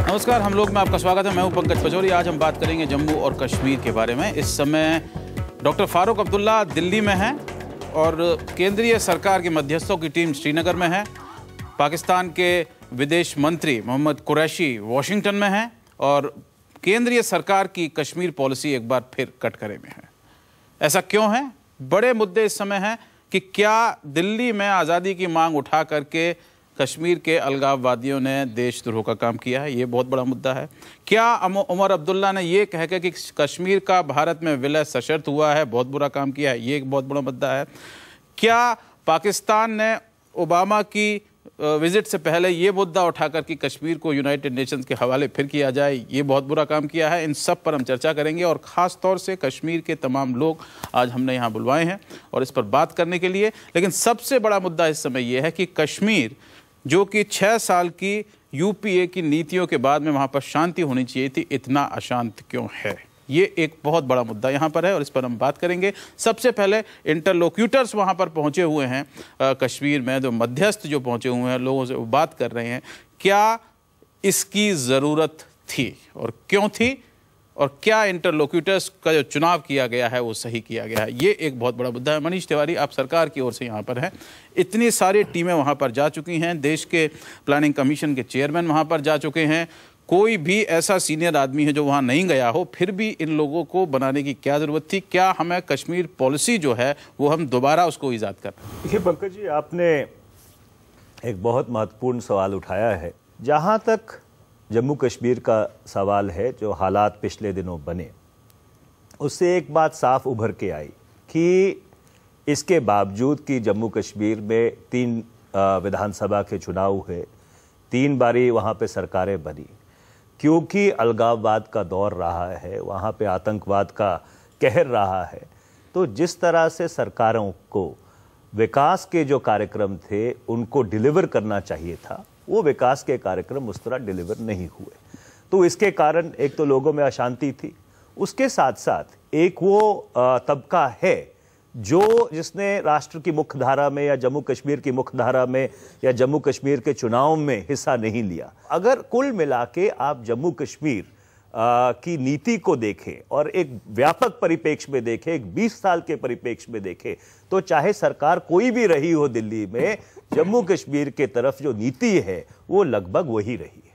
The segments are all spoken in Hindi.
नमस्कार, हम लोग में आपका स्वागत है। मैं हूं पंकज पचौरी। आज हम बात करेंगे जम्मू और कश्मीर के बारे में। इस समय डॉक्टर फारूक अब्दुल्ला दिल्ली में हैं और केंद्रीय सरकार की मध्यस्थों की टीम श्रीनगर में है। पाकिस्तान के विदेश मंत्री मोहम्मद कुरैशी वॉशिंगटन में हैं और केंद्रीय सरकार की कश्मीर पॉलिसी एक बार फिर कटघरे में है। ऐसा क्यों है? बड़े मुद्दे इस समय हैं कि क्या दिल्ली में आज़ादी की मांग उठा करके कश्मीर के अलगाववादियों ने देशद्रोह का काम किया है। ये बहुत बड़ा मुद्दा है। क्या उमर अब्दुल्ला ने ये कह के कि कश्मीर का भारत में विलय सशर्त हुआ है, बहुत बुरा काम किया है, ये एक बहुत बड़ा मुद्दा है। क्या पाकिस्तान ने ओबामा की विजिट से पहले ये मुद्दा उठाकर कि कश्मीर को यूनाइटेड नेशंस के हवाले फिर किया जाए, ये बहुत बुरा काम किया है। इन सब पर हम चर्चा करेंगे और ख़ास तौर से कश्मीर के तमाम लोग आज हमने यहाँ बुलवाए हैं और इस पर बात करने के लिए। लेकिन सबसे बड़ा मुद्दा इस समय ये है कि कश्मीर, जो कि 6 साल की यूपीए की नीतियों के बाद में वहाँ पर शांति होनी चाहिए थी, इतना अशांत क्यों है? ये एक बहुत बड़ा मुद्दा यहाँ पर है और इस पर हम बात करेंगे। सबसे पहले इंटरलोक्यूटर्स वहाँ पर पहुँचे हुए हैं कश्मीर में, जो मध्यस्थ जो पहुँचे हुए हैं, लोगों से बात कर रहे हैं। क्या इसकी ज़रूरत थी और क्यों थी, और क्या इंटरलोक्यूटर्स का जो चुनाव किया गया है वो सही किया गया है? ये एक बहुत बड़ा मुद्दा है। मनीष तिवारी, आप सरकार की ओर से यहाँ पर हैं। इतनी सारी टीमें वहाँ पर जा चुकी हैं, देश के प्लानिंग कमीशन के चेयरमैन वहाँ पर जा चुके हैं। कोई भी ऐसा सीनियर आदमी है जो वहाँ नहीं गया हो, फिर भी इन लोगों को बनाने की क्या ज़रूरत थी? क्या हमें कश्मीर पॉलिसी जो है वो हम दोबारा उसको ईजाद कर? देखिए पंकज जी, आपने एक बहुत महत्वपूर्ण सवाल उठाया है। जहाँ तक जम्मू कश्मीर का सवाल है, जो हालात पिछले दिनों बने, उससे एक बात साफ उभर के आई कि इसके बावजूद कि जम्मू कश्मीर में 3 विधानसभा के चुनाव हुए, 3 बारी वहाँ पे सरकारें बनी, क्योंकि अलगाववाद का दौर रहा है, वहाँ पे आतंकवाद का कहर रहा है, तो जिस तरह से सरकारों को विकास के जो कार्यक्रम थे उनको डिलीवर करना चाहिए था, वो विकास के कार्यक्रम उस तरह डिलीवर नहीं हुए। तो इसके कारण एक तो लोगों में अशांति थी, उसके साथ साथ एक वो तबका है जिसने राष्ट्र की मुख्य धारा में या जम्मू कश्मीर की मुख्य धारा में या जम्मू कश्मीर के चुनाव में हिस्सा नहीं लिया। अगर कुल मिला के आप जम्मू कश्मीर की नीति को देखें और एक व्यापक परिप्रेक्ष्य में देखें, एक 20 साल के परिप्रेक्ष्य में देखें, तो चाहे सरकार कोई भी रही हो दिल्ली में, जम्मू कश्मीर के तरफ जो नीति है वो लगभग वही रही है।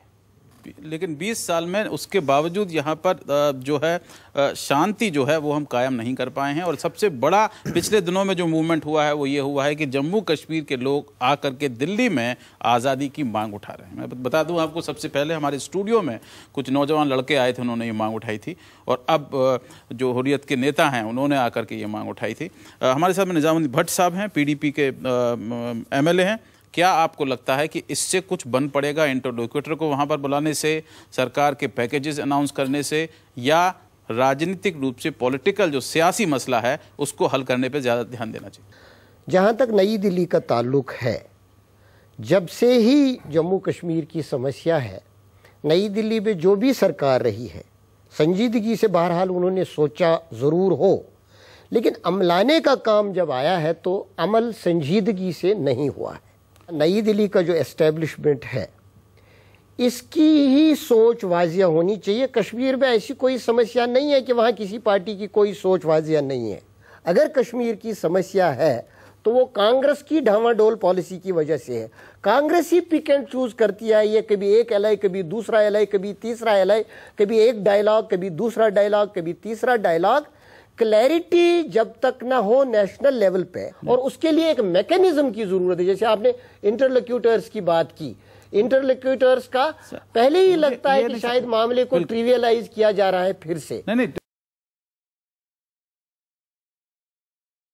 लेकिन 20 साल में उसके बावजूद यहाँ पर जो है शांति जो है वो हम कायम नहीं कर पाए हैं। और सबसे बड़ा पिछले दिनों में जो मूवमेंट हुआ है वो ये हुआ है कि जम्मू कश्मीर के लोग आकर के दिल्ली में आज़ादी की मांग उठा रहे हैं। मैं बता दूं आपको, सबसे पहले हमारे स्टूडियो में कुछ नौजवान लड़के आए थे, उन्होंने ये मांग उठाई थी और अब जो हुर्रियत के नेता हैं उन्होंने आकर के ये मांग उठाई थी। हमारे साथ में निजामुद्दीन भट्ट साहब हैं, PDP के MLA हैं। क्या आपको लगता है कि इससे कुछ बन पड़ेगा इंटरलोक्यूटर को वहाँ पर बुलाने से, सरकार के पैकेजेस अनाउंस करने से, या राजनीतिक रूप से पॉलिटिकल जो सियासी मसला है उसको हल करने पे ज़्यादा ध्यान देना चाहिए? जहाँ तक नई दिल्ली का ताल्लुक है, जब से ही जम्मू कश्मीर की समस्या है, नई दिल्ली में जो भी सरकार रही है, संजीदगी से बहरहाल उन्होंने सोचा ज़रूर हो, लेकिन अमलाने का काम जब आया है तो अमल संजीदगी से नहीं हुआ है। नई दिल्ली का जो एस्टेब्लिशमेंट है, इसकी ही सोच वाजिया होनी चाहिए। कश्मीर में ऐसी कोई समस्या नहीं है कि वहाँ किसी पार्टी की कोई सोच वाजिया नहीं है। अगर कश्मीर की समस्या है तो वो कांग्रेस की ढांवाडोल पॉलिसी की वजह से है। कांग्रेस ही पिक एंड चूज करती आई है, कभी एक एलआई, कभी दूसरा एलआई, कभी तीसरा एलआई, कभी एक डायलॉग, कभी दूसरा डायलॉग, कभी तीसरा डायलॉग। क्लैरिटी जब तक ना हो नेशनल लेवल पे, और उसके लिए एक मैकेनिज्म की जरूरत है। जैसे आपने इंटरलोक्यूटर्स की बात की, इंटरलोक्यूटर्स का पहले ही लगता है कि शायद मामले को ट्रिवियलाइज किया जा रहा है फिर से। नहीं,